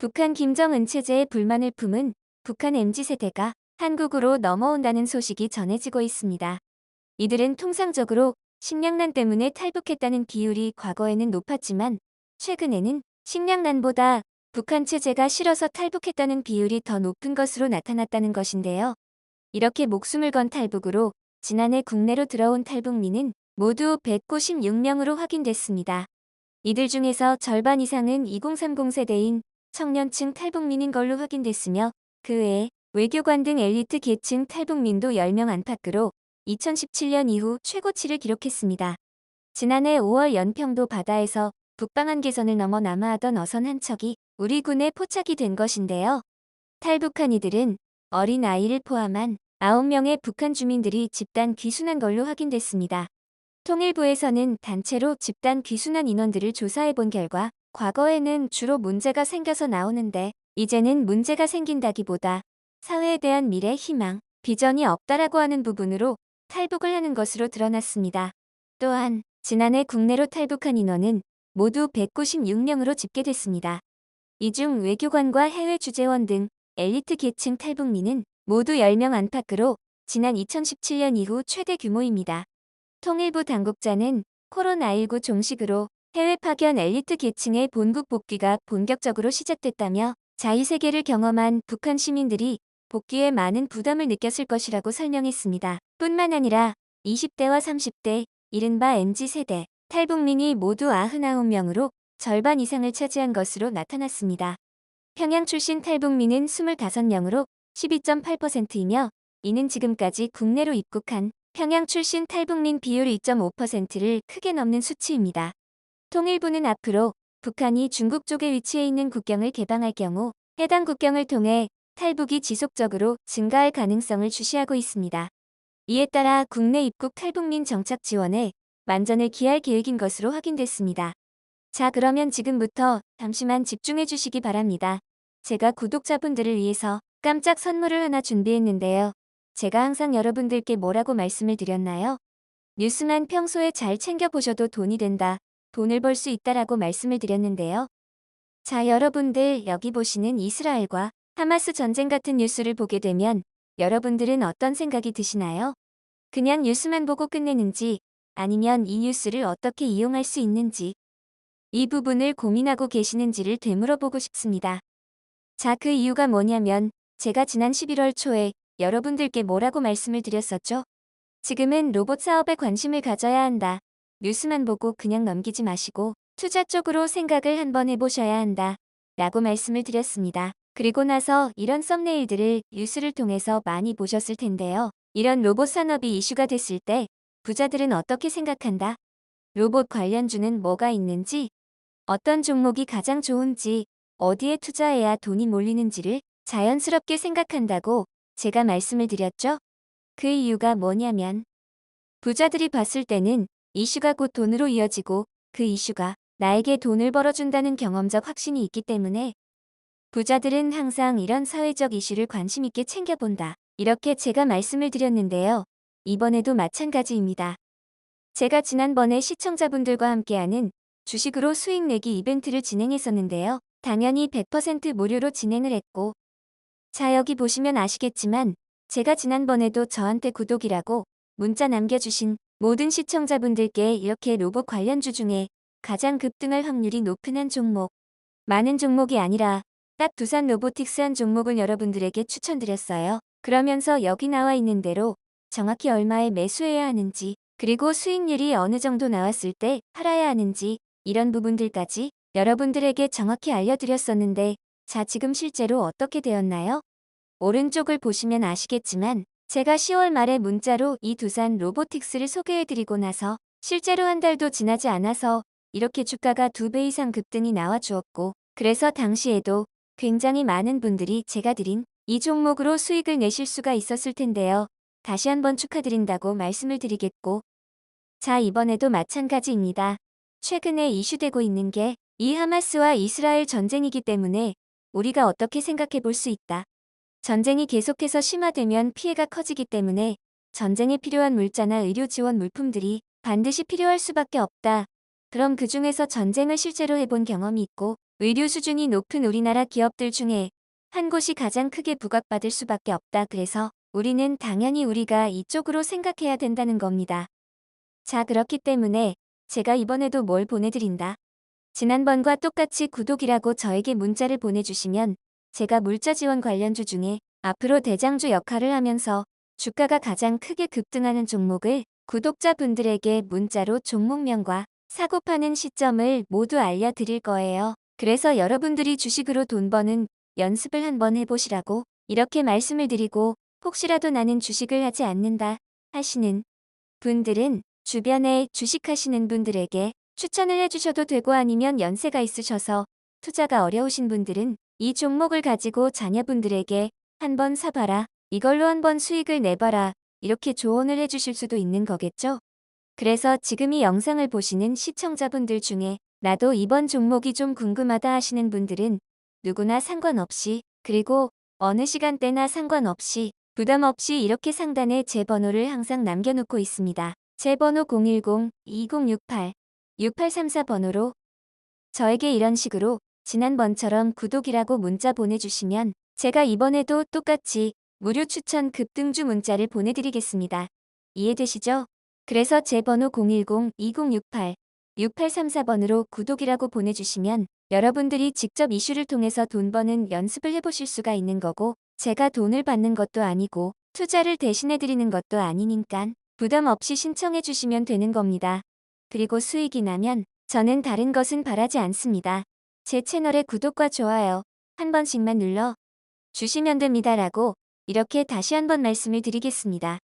북한 김정은 체제의 불만을 품은 북한 MZ세대가 한국으로 넘어온다는 소식이 전해지고 있습니다. 이들은 통상적으로 식량난 때문에 탈북했다는 비율이 과거에는 높았지만 최근에는 식량난보다 북한 체제가 싫어서 탈북했다는 비율이 더 높은 것으로 나타났다는 것인데요. 이렇게 목숨을 건 탈북으로 지난해 국내로 들어온 탈북민은 모두 196명으로 확인됐습니다. 이들 중에서 절반 이상은 2030 세대인 청년층 탈북민인 걸로 확인됐으며 그 외에 외교관 등 엘리트 계층 탈북민도 10명 안팎으로 2017년 이후 최고치를 기록했습니다. 지난해 5월 연평도 바다에서 북방한 개선을 넘어 남하하던 어선 한 척이 우리 군에 포착이 된 것인데요. 탈북한 이들은 어린 아이를 포함한 9명의 북한 주민들이 집단 귀순한 걸로 확인됐습니다. 통일부에서는 단체로 집단 귀순한 인원들을 조사해 본 결과 과거에는 주로 문제가 생겨서 나오는데 이제는 문제가 생긴다기보다 사회에 대한 미래 희망, 비전이 없다라고 하는 부분으로 탈북을 하는 것으로 드러났습니다. 또한 지난해 국내로 탈북한 인원은 모두 196명으로 집계됐습니다. 이 중 외교관과 해외 주재원 등 엘리트 계층 탈북민은 모두 10명 안팎으로 지난 2017년 이후 최대 규모입니다. 통일부 당국자는 코로나19 종식으로 해외 파견 엘리트 계층의 본국 복귀가 본격적으로 시작됐다며 자유세계를 경험한 북한 시민들이 복귀에 많은 부담을 느꼈을 것이라고 설명했습니다. 뿐만 아니라 20대와 30대, 이른바 MZ세대, 탈북민이 모두 99명으로 절반 이상을 차지한 것으로 나타났습니다. 평양 출신 탈북민은 25명으로 12.8%이며 이는 지금까지 국내로 입국한 평양 출신 탈북민 비율 2.5%를 크게 넘는 수치입니다. 통일부는 앞으로 북한이 중국 쪽에 위치해 있는 국경을 개방할 경우 해당 국경을 통해 탈북이 지속적으로 증가할 가능성을 주시하고 있습니다. 이에 따라 국내 입국 탈북민 정착 지원에 만전을 기할 계획인 것으로 확인됐습니다. 자, 그러면 지금부터 잠시만 집중해 주시기 바랍니다. 제가 구독자분들을 위해서 깜짝 선물을 하나 준비했는데요. 제가 항상 여러분들께 뭐라고 말씀을 드렸나요? 뉴스만 평소에 잘 챙겨보셔도 돈이 된다, 돈을 벌 수 있다라고 말씀을 드렸는데요. 자, 여러분들 여기 보시는 이스라엘과 하마스 전쟁 같은 뉴스를 보게 되면 여러분들은 어떤 생각이 드시나요? 그냥 뉴스만 보고 끝내는지 아니면 이 뉴스를 어떻게 이용할 수 있는지 이 부분을 고민하고 계시는지를 되물어보고 싶습니다. 자, 그 이유가 뭐냐면 제가 지난 11월 초에 여러분들께 뭐라고 말씀을 드렸었죠? 지금은 로봇 사업에 관심을 가져야 한다. 뉴스만 보고 그냥 넘기지 마시고 투자 쪽으로 생각을 한번 해보셔야 한다. 라고 말씀을 드렸습니다. 그리고 나서 이런 썸네일들을 뉴스를 통해서 많이 보셨을 텐데요. 이런 로봇 산업이 이슈가 됐을 때 부자들은 어떻게 생각한다? 로봇 관련주는 뭐가 있는지, 어떤 종목이 가장 좋은지, 어디에 투자해야 돈이 몰리는지를 자연스럽게 생각한다고 제가 말씀을 드렸죠? 그 이유가 뭐냐면 부자들이 봤을 때는 이슈가 곧 돈으로 이어지고 그 이슈가 나에게 돈을 벌어준다는 경험적 확신이 있기 때문에 부자들은 항상 이런 사회적 이슈를 관심 있게 챙겨본다. 이렇게 제가 말씀을 드렸는데요. 이번에도 마찬가지입니다. 제가 지난번에 시청자분들과 함께하는 주식으로 수익 내기 이벤트를 진행했었는데요. 당연히 100% 무료로 진행을 했고, 자, 여기 보시면 아시겠지만 제가 지난번에도 저한테 구독이라고 문자 남겨주신 모든 시청자분들께 이렇게 로봇 관련주 중에 가장 급등할 확률이 높은 한 종목, 많은 종목이 아니라 딱 두산 로보틱스 한 종목을 여러분들에게 추천드렸어요. 그러면서 여기 나와 있는 대로 정확히 얼마에 매수해야 하는지, 그리고 수익률이 어느 정도 나왔을 때 팔아야 하는지 이런 부분들까지 여러분들에게 정확히 알려드렸었는데, 자, 지금 실제로 어떻게 되었나요? 오른쪽을 보시면 아시겠지만 제가 10월 말에 문자로 이 두산 로보틱스를 소개해드리고 나서 실제로 한 달도 지나지 않아서 이렇게 주가가 2배 이상 급등이 나와 주었고, 그래서 당시에도 굉장히 많은 분들이 제가 드린 이 종목으로 수익을 내실 수가 있었을 텐데요. 다시 한번 축하드린다고 말씀을 드리겠고, 자, 이번에도 마찬가지입니다. 최근에 이슈되고 있는 게 이 하마스와 이스라엘 전쟁이기 때문에 우리가 어떻게 생각해 볼 수 있다. 전쟁이 계속해서 심화되면 피해가 커지기 때문에 전쟁에 필요한 물자나 의료 지원 물품들이 반드시 필요할 수밖에 없다. 그럼 그 중에서 전쟁을 실제로 해본 경험이 있고 의료 수준이 높은 우리나라 기업들 중에 한 곳이 가장 크게 부각받을 수밖에 없다. 그래서 우리는 당연히 우리가 이쪽으로 생각해야 된다는 겁니다. 자, 그렇기 때문에 제가 이번에도 뭘 보내드린다. 지난번과 똑같이 구독이라고 저에게 문자를 보내주시면 제가 물자 지원 관련주 중에 앞으로 대장주 역할을 하면서 주가가 가장 크게 급등하는 종목을 구독자분들에게 문자로 종목명과 사고 파는 시점을 모두 알려드릴 거예요. 그래서 여러분들이 주식으로 돈 버는 연습을 한번 해보시라고 이렇게 말씀을 드리고, 혹시라도 나는 주식을 하지 않는다 하시는 분들은 주변에 주식하시는 분들에게 추천을 해주셔도 되고, 아니면 연세가 있으셔서 투자가 어려우신 분들은 이 종목을 가지고 자녀분들에게 한번 사봐라, 이걸로 한번 수익을 내봐라, 이렇게 조언을 해주실 수도 있는 거겠죠. 그래서 지금 이 영상을 보시는 시청자분들 중에 나도 이번 종목이 좀 궁금하다 하시는 분들은 누구나 상관없이, 그리고 어느 시간대나 상관없이 부담 없이 이렇게 상단에 제 번호를 항상 남겨놓고 있습니다. 제 번호 010-2068-6834 번호로 저에게 이런 식으로 지난번처럼 구독이라고 문자 보내주시면 제가 이번에도 똑같이 무료 추천 급등주 문자를 보내드리겠습니다. 이해되시죠? 그래서 제 번호 010-2068-6834 번호로 구독이라고 보내주시면 여러분들이 직접 이슈를 통해서 돈 버는 연습을 해보실 수가 있는 거고, 제가 돈을 받는 것도 아니고 투자를 대신해드리는 것도 아니니깐 부담 없이 신청해 주시면 되는 겁니다. 그리고 수익이 나면 저는 다른 것은 바라지 않습니다. 제 채널의 구독과 좋아요 한 번씩만 눌러 주시면 됩니다라고 이렇게 다시 한번 말씀을 드리겠습니다.